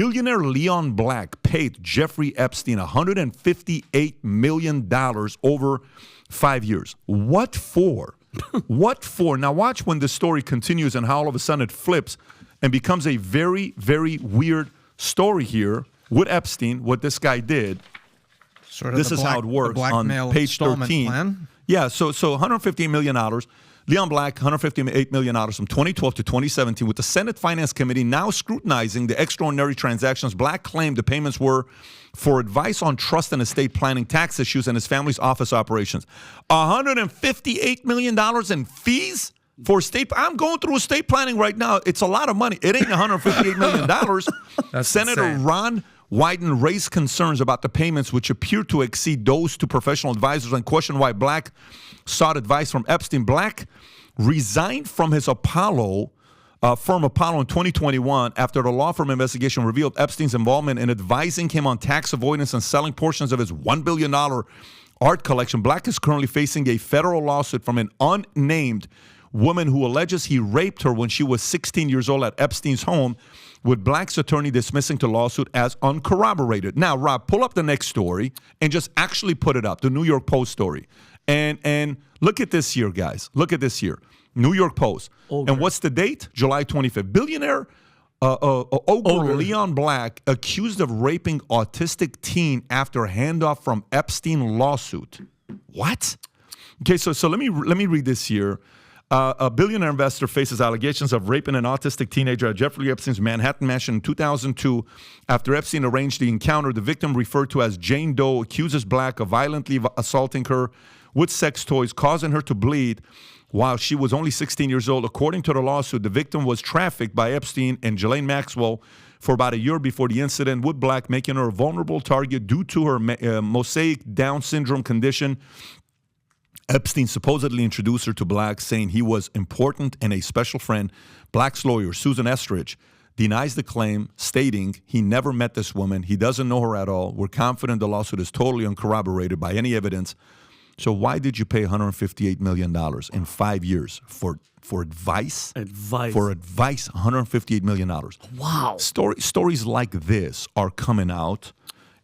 Billionaire Leon Black paid Jeffrey Epstein $158 million over 5 years. What for? What for? Now watch when the story continues and how all of a sudden it flips and becomes a very, very weird story here with Epstein, what this guy did. Sort of this is how it works on page 13. Plan. Yeah, so $158 million. Leon Black, $158 million from 2012 to 2017, with the Senate Finance Committee now scrutinizing the extraordinary transactions. Black claimed the payments were for advice on trust and estate planning, tax issues, and his family's office operations. $158 million in fees for estate. I'm going through estate planning right now. It's a lot of money. It ain't $158 million. That's Senator insane. Ron Wyden raised concerns about the payments, which appear to exceed those to professional advisors, and questioned why Black sought advice from Epstein. Black resigned from his firm Apollo in 2021 after the law firm investigation revealed Epstein's involvement in advising him on tax avoidance and selling portions of his $1 billion art collection. Black is currently facing a federal lawsuit from an unnamed woman who alleges he raped her when she was 16 years old at Epstein's home, with Black's attorney dismissing the lawsuit as uncorroborated. Now, Rob, pull up the next story and just actually put it up, the New York Post story. And look at this here, guys. Look at this here. New York Post. Ogre. And what's the date? July 25th. Billionaire Ogre Leon Black accused of raping autistic teen after handoff from Epstein lawsuit. What? Okay, so let me read this here. A billionaire investor faces allegations of raping an autistic teenager at Jeffrey Epstein's Manhattan mansion in 2002. After Epstein arranged the encounter, the victim, referred to as Jane Doe, accuses Black of violently assaulting her with sex toys, causing her to bleed while she was only 16 years old. According to the lawsuit, the victim was trafficked by Epstein and Ghislaine Maxwell for about a year before the incident, with Black making her a vulnerable target due to her mosaic Down syndrome condition. Epstein supposedly introduced her to Black, saying he was important and a special friend. Black's lawyer, Susan Estridge, denies the claim, stating he never met this woman. He doesn't know her at all. We're confident the lawsuit is totally uncorroborated by any evidence. So why did you pay $158 million in 5 years for advice? Advice. For advice, $158 million. Wow. Stories like this are coming out,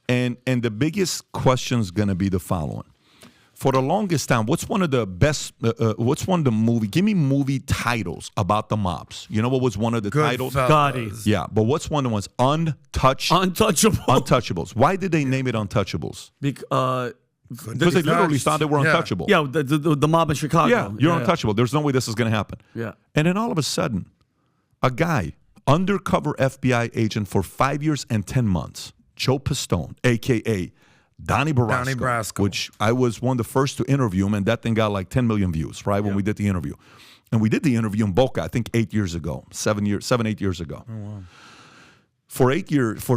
and the biggest question is going to be the following. For the longest time, what's one of the best, give me movie titles about the mobs. You know what was one of the titles? Gotti. Yeah, but what's one of the ones? Untouchables. Why did they name it Untouchables? Because they literally thought they were untouchable. Yeah, the mob in Chicago. Yeah, you're untouchable. There's no way this is going to happen. Yeah. And then all of a sudden, a guy, undercover FBI agent for 5 years and 10 months, Joe Pistone, a.k.a. Donnie Brasco, which I was one of the first to interview him, and that thing got like 10 million views, right, when we did the interview. And we did the interview in Boca, I think 8 years ago, 8 years ago. Oh, wow. For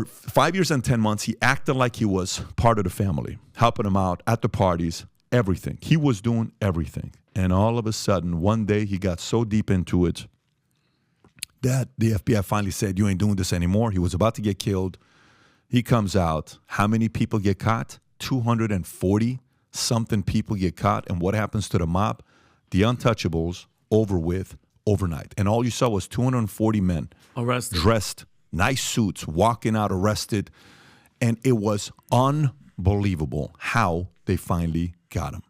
5 years and 10 months, he acted like he was part of the family, helping him out at the parties, everything. He was doing everything. And all of a sudden, one day, he got so deep into it that the FBI finally said, you ain't doing this anymore. He was about to get killed. He comes out. How many people get caught? 240-something people get caught. And what happens to the mob? The Untouchables, over with overnight. And all you saw was 240 men arrested, dressed, nice suits, walking out arrested. And it was unbelievable how they finally got him.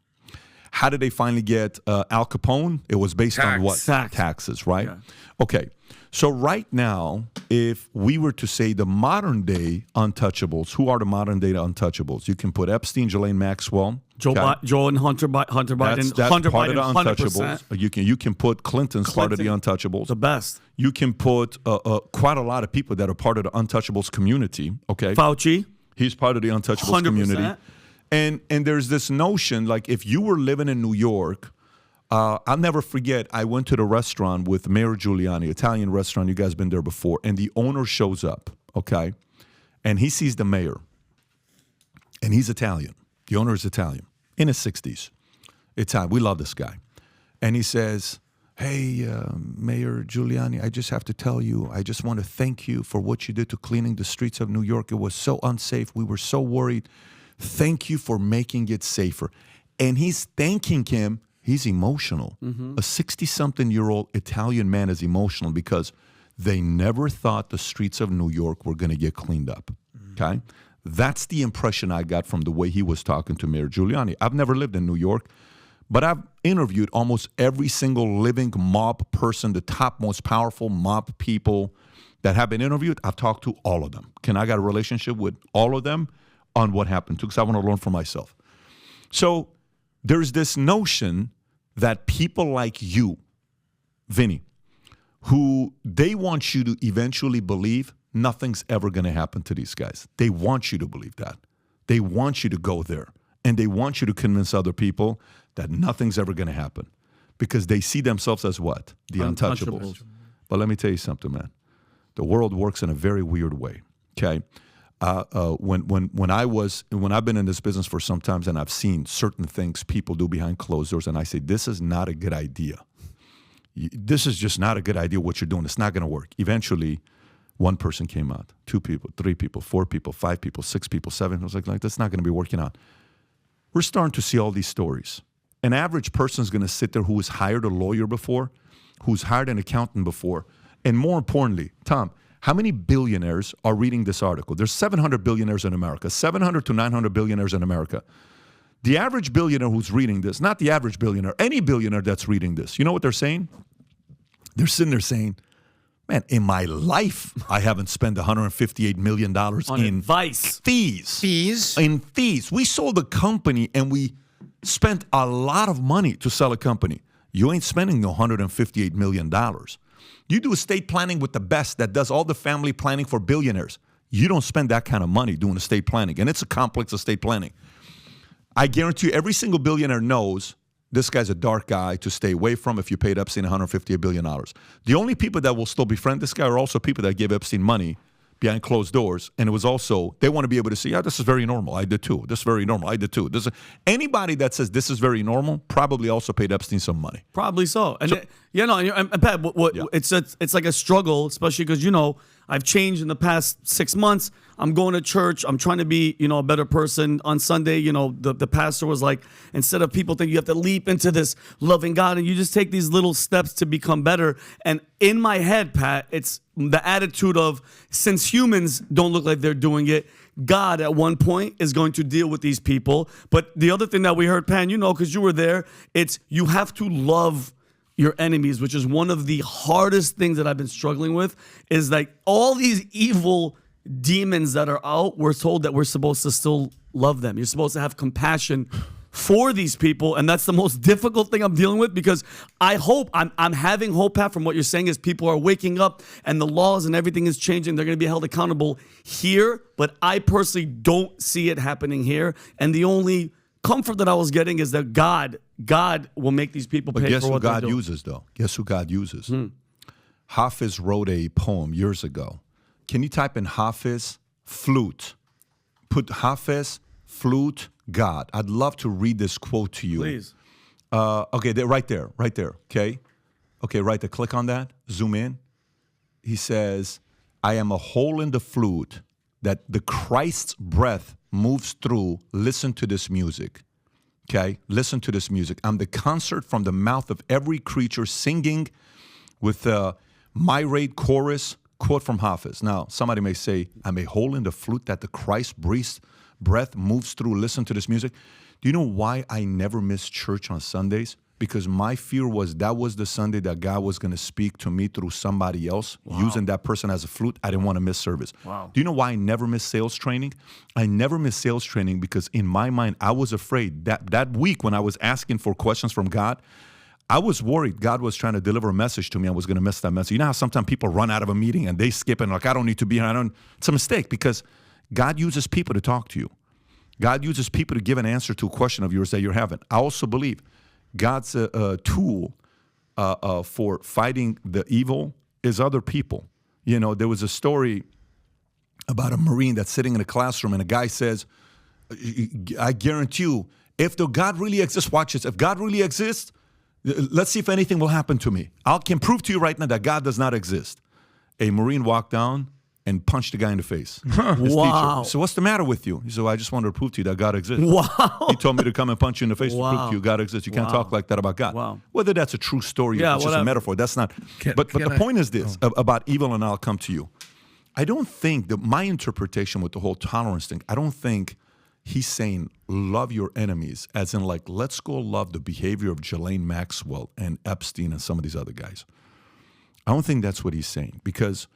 How did they finally get Al Capone? It was based on what? Taxes, right? Yeah. Okay. So right now, if we were to say the modern day Untouchables, who are the modern day Untouchables? You can put Epstein, Ghislaine Maxwell, Joe and Hunter Biden. That's Hunter part Biden, of the Untouchables. 100%. You can put Clinton's part of the Untouchables. The best. You can put quite a lot of people that are part of the Untouchables community. Okay, Fauci. He's part of the Untouchables 100%. community. And there's this notion, like if you were living in New York, I'll never forget, I went to the restaurant with Mayor Giuliani, Italian restaurant. You guys been there before. And the owner shows up, okay? And he sees the mayor. And he's Italian. The owner is Italian, in his 60s. Italian. We love this guy. And he says, hey, Mayor Giuliani, I just have to tell you, I just want to thank you for what you did to cleaning the streets of New York. It was so unsafe. We were so worried. Thank you for making it safer. And he's thanking him. He's emotional. Mm-hmm. A 60-something-year-old Italian man is emotional because They never thought the streets of New York were going to get cleaned up. Okay? That's the impression I got from the way he was talking to Mayor Giuliani. I've never lived in New York, but I've interviewed almost every single living mob person, the top, most powerful mob people that have been interviewed. I've talked to all of them. I got a relationship with all of them on what happened because I want to learn for myself. So there's this notion that people like you, Vinny, who they want you to eventually believe nothing's ever going to happen to these guys. They want you to believe that. They want you to go there. And they want you to convince other people that nothing's ever going to happen because they see themselves as what? The untouchables. But let me tell you something, man. The world works in a very weird way, okay? When I've been in this business for some time and I've seen certain things people do behind closed doors, and I say, this is not a good idea. This is just not a good idea what you're doing. It's not going to work. Eventually, one person came out, 2 people, 3 people, 4 people, 5 people, 6 people, 7. I was like, that's not going to be working out. We're starting to see all these stories. An average person is going to sit there who has hired a lawyer before, who's hired an accountant before, and more importantly, Tom, how many billionaires are reading this article? There's 700 billionaires in America, 700 to 900 billionaires in America. The average billionaire who's reading this, not the average billionaire, any billionaire that's reading this, you know what they're saying? They're sitting there saying, man, in my life, I haven't spent $158 million On in advice. fees. In fees. We sold a company and we spent a lot of money to sell a company. You ain't spending no $158 million. You do estate planning with the best that does all the family planning for billionaires. You don't spend that kind of money doing estate planning. And it's a complex estate planning. I guarantee you every single billionaire knows this guy's a dark guy to stay away from if you paid Epstein $158 billion. The only people that will still befriend this guy are also people that gave Epstein money behind closed doors. And it was also, they want to be able to see, this is very normal. I did too. This is very normal. I did too. Anybody that says this is very normal probably also paid Epstein some money. Probably so. And and Pat, it's like a struggle, especially because, I've changed in the past 6 months. I'm going to church. I'm trying to be, a better person. On Sunday, the pastor was like, instead of people think you have to leap into this loving God, and you just take these little steps to become better. And in my head, Pat, it's the attitude of, since humans don't look like they're doing it, God at one point is going to deal with these people. But the other thing that we heard, Pan, because you were there, it's you have to love your enemies, which is one of the hardest things that I've been struggling with, is like all these evil demons that are out, we're told that we're supposed to still love them. You're supposed to have compassion for these people, and that's the most difficult thing I'm dealing with, because I'm having hope, Pat, from what you're saying, is people are waking up and the laws and everything is changing. They're going to be held accountable here, but I personally don't see it happening here. And the only comfort that I was getting is that God will make these people pay for what they're doing. Guess who God uses, though? Guess who God uses? Hafiz wrote a poem years ago. Can you type in Hafiz flute? Put Hafiz flute God. I'd love to read this quote to you. Please. Okay, right there. Okay, right there. Click on that. Zoom in. He says, "I am a hole in the flute that the Christ's breath moves through. Listen to this music." Okay, listen to this music. I'm the concert from the mouth of every creature singing with a myrate chorus. Quote from Hafiz. Now, somebody may say, I'm a hole in the flute that the Christ breath moves through. Listen to this music. Do you know why I never miss church on Sundays? Because my fear was that was the Sunday that God was going to speak to me through somebody else, using that person as a flute. I didn't want to miss service. Wow. Do you know why I never miss sales training? I never miss sales training because in my mind, I was afraid that week when I was asking for questions from God, I was worried God was trying to deliver a message to me. I was going to miss that message. You know how sometimes people run out of a meeting and they skip and like, I don't need to be here. It's a mistake because God uses people to talk to you. God uses people to give an answer to a question of yours that you're having. I also believe God's tool for fighting the evil is other people. There was a story about a Marine that's sitting in a classroom and a guy says, I guarantee you, if the God really exists, watch this, if God really exists, let's see if anything will happen to me. I can prove to you right now that God does not exist. A Marine walked down and punched the guy in the face. His Wow. teacher. So what's the matter with you? He said, well, I just wanted to prove to you that God exists. Wow. He told me to come and punch you in the face to prove Wow. to you God exists. You can't talk like that about God. Wow. Whether that's a true story or it's just a metaphor, that's not. But the point is this about evil, and I'll come to you. I don't think that my interpretation with the whole tolerance thing, I don't think he's saying love your enemies, as in like, let's go love the behavior of Ghislaine Maxwell and Epstein and some of these other guys. I don't think that's what he's saying, because,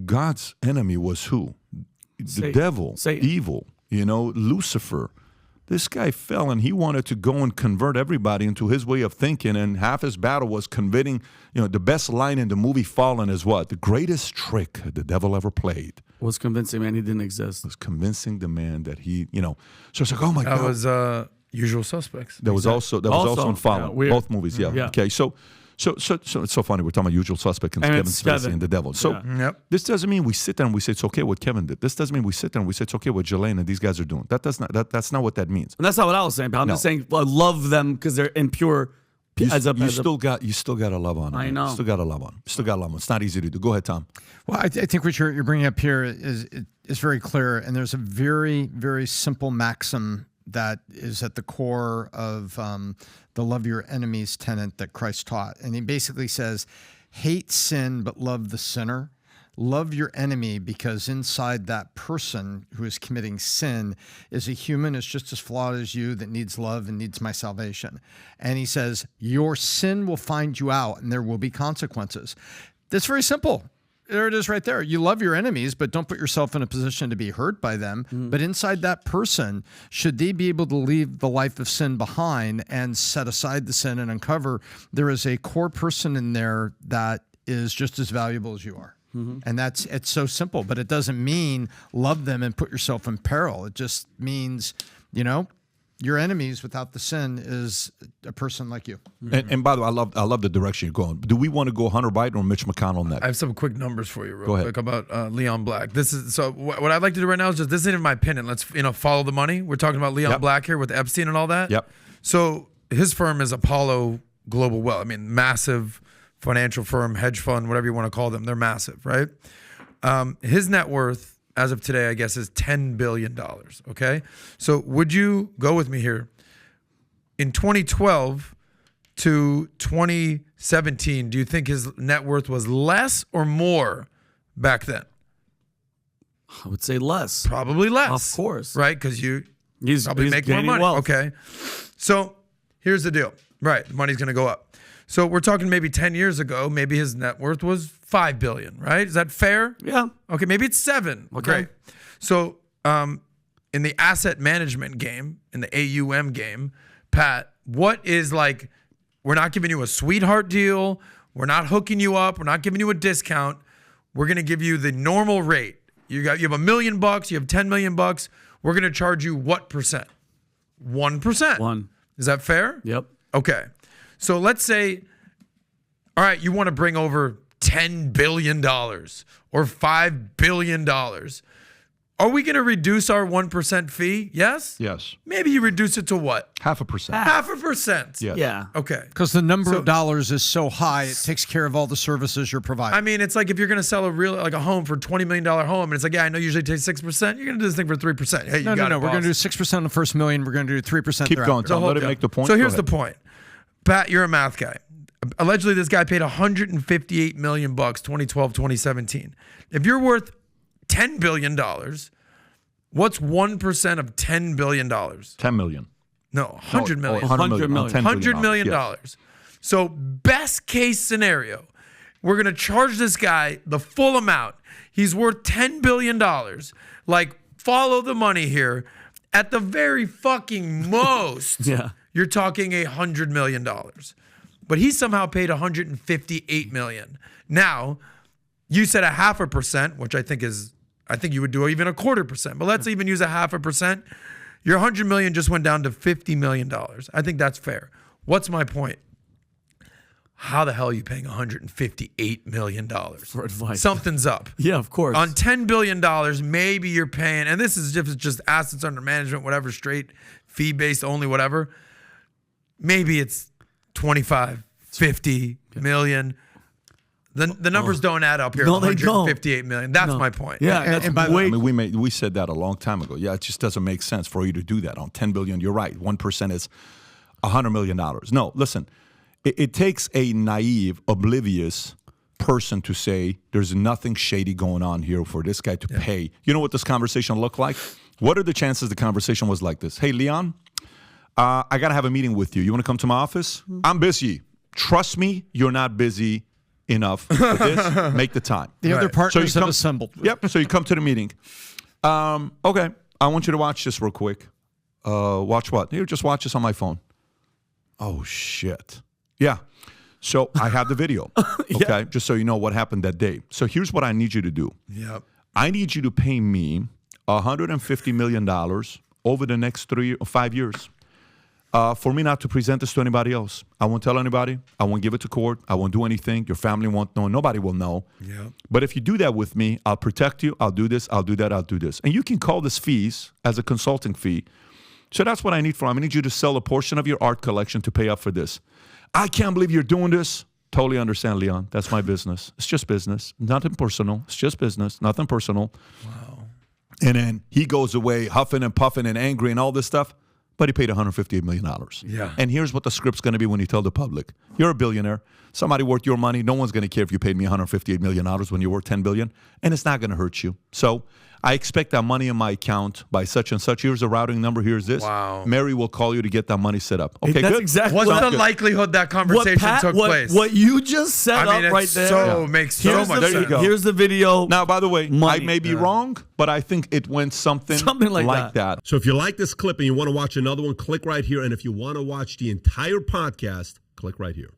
God's enemy was who? The devil, Satan. evil, Lucifer. This guy fell, and he wanted to go and convert everybody into his way of thinking, and half his battle was converting. The best line in the movie Fallen is what? The greatest trick the devil ever played Was convincing man he didn't exist. was convincing the man that he, So it's like, oh my That God. was Usual Suspects. That was also in Fallen. Yeah, weird. Both movies, yeah. Yeah. Okay, so it's so funny. We're talking about Usual Suspect and And Kevin it's Spacey Kevin. and the devil. So Yep. this doesn't mean we sit there and we say it's okay what Kevin did. This doesn't mean we sit there and we say it's okay what Ghislaine and these guys are doing. That's not what that means. And that's not what I was saying, but I'm just saying I love them because they're impure. You still got to love on them. I know. You still got to love on them. Still got to love them. It's not easy to do. Go ahead, Tom. Well, I think what you're bringing up here is very clear, and there's a very, very simple maxim that is at the core of the love your enemies tenet that Christ taught. And he basically says, hate sin, but love the sinner. Love your enemy, because inside that person who is committing sin is a human is just as flawed as you that needs love and needs my salvation. And he says, your sin will find you out and there will be consequences. That's very simple. There it is right there. You love your enemies, but don't put yourself in a position to be hurt by them. But inside that person, should they be able to leave the life of sin behind and set aside the sin and uncover, there is a core person in there that is just as valuable as you are. And it's so simple, but it doesn't mean love them and put yourself in peril. It just means, your enemies without the sin is a person like you. And by the way, I love the direction you're going. Do we want to go Hunter Biden or Mitch McConnell next? I have some quick numbers for you, Go ahead. quick about Leon Black. This is what I'd like to do right now is just this isn't even my opinion. Let's follow the money. We're talking about Leon Black here with Epstein and all that. Yep. So his firm is Apollo Global Wealth. I mean, massive financial firm, hedge fund, whatever you want to call them. They're massive, right? His net worth as of today, I guess, is $10 billion. Okay. So would you go with me here? In 2012 to 2017, do you think his net worth was less or more back then? I would say less. Probably less. Of course. Right? Because He's probably make more gaining money. wealth. Okay. So here's the deal. Right. The money's going to go up. So we're talking maybe 10 years ago, maybe his net worth was $5 billion, right? Is that fair? Yeah. Okay, maybe it's 7. Okay. Great. So in the asset management game, in the AUM game, Pat, what is like, we're not giving you a sweetheart deal. We're not hooking you up. We're not giving you a discount. We're going to give you the normal rate. You have $1 million, you have $10 million. We're going to charge you what percent? 1%. 1. Is that fair? Yep. Okay. So let's say, all right, you want to bring over $10 billion or $5 billion. Are we going to reduce our 1% fee? Yes? Yes. Maybe you reduce it to what? 0.5%. 0.5%. Yes. Yeah. Okay. Because the number of dollars is so high, it takes care of all the services you're providing. I mean, it's like if you're going to sell a home for $20 million home, and it's like, yeah, I know you usually take 6%. You're going to do this thing for 3%. Hey, you no. got it, We're going to do boss. 6% on the first million. We're going to do 3% Keep thereafter. going, Tom. Let him Yeah. make the point. So Go here's ahead. the point. Pat, you're a math guy. Allegedly, this guy paid $158 million, 2012, 2017. If you're worth $10 billion, what's 1% of $10 billion? 10 million. No, $100 million. 100 million. $100 million. Yes. So best case scenario, we're going to charge this guy the full amount. He's worth $10 billion. Like, follow the money here. At the very fucking most, Yeah. you're talking $100 million. But he somehow paid $158 million. Now, you said 0.5%, which I think you would do even 0.25%. But let's even use 0.5%. Your $100 million just went down to $50 million. I think that's fair. What's my point? How the hell are you paying $158 million? For advice. Something's up. Yeah, of course. On $10 billion, maybe you're paying, and this is just assets under management, whatever, straight fee-based only, whatever. Maybe it's 25, 50 million. The numbers don't add up here. No, they don't. 158 million. That's my point. Yeah, that's and by the way. I mean, we said that a long time ago. Yeah, it just doesn't make sense for you to do that on 10 billion. You're right. 1% is $100 million. No, listen, it takes a naive, oblivious person to say there's nothing shady going on here for this guy to pay. You know what this conversation looked like? What are the chances the conversation was like this? Hey, Leon, I got to have a meeting with you. You want to come to my office? I'm busy. Trust me, you're not busy enough for this. Make the time. The other partners have assembled. Yep. So you come to the meeting. Okay. I want you to watch this real quick. Watch what? Here, just watch this on my phone. Oh, shit. Yeah. So I have the video. Okay. Just so you know what happened that day. So here's what I need you to do. Yep. I need you to pay me $150 million over the next 3 or 5 years. For me not to present this to anybody else. I won't tell anybody. I won't give it to court. I won't do anything. Your family won't know. Nobody will know. Yeah. But if you do that with me, I'll protect you. I'll do this. I'll do that. I'll do this. And you can call this fees as a consulting fee. So that's what I need from. I need you to sell a portion of your art collection to pay up for this. I can't believe you're doing this. Totally understand, Leon. That's my business. It's just business. Nothing personal. It's just business. Nothing personal. Wow. And then he goes away huffing and puffing and angry and all this stuff. But he paid $158 million. Yeah. And here's what the script's going to be when you tell the public. You're a billionaire. Somebody worth your money. No one's going to care if you paid me $158 million when you're worth $10 billion. And it's not going to hurt you. So I expect that money in my account by such and such. Here's the routing number. Here's this. Wow. Mary will call you to get that money set up. Okay, That's good? exactly What's what- the likelihood that conversation took place? What you just set I mean, up right it's there. makes so Here's much the, sense. you go. Here's the video. Now, by the way, Money. I may be wrong, but I think it went something like that. So if you like this clip and you want to watch another one, click right here. And if you want to watch the entire podcast, click right here.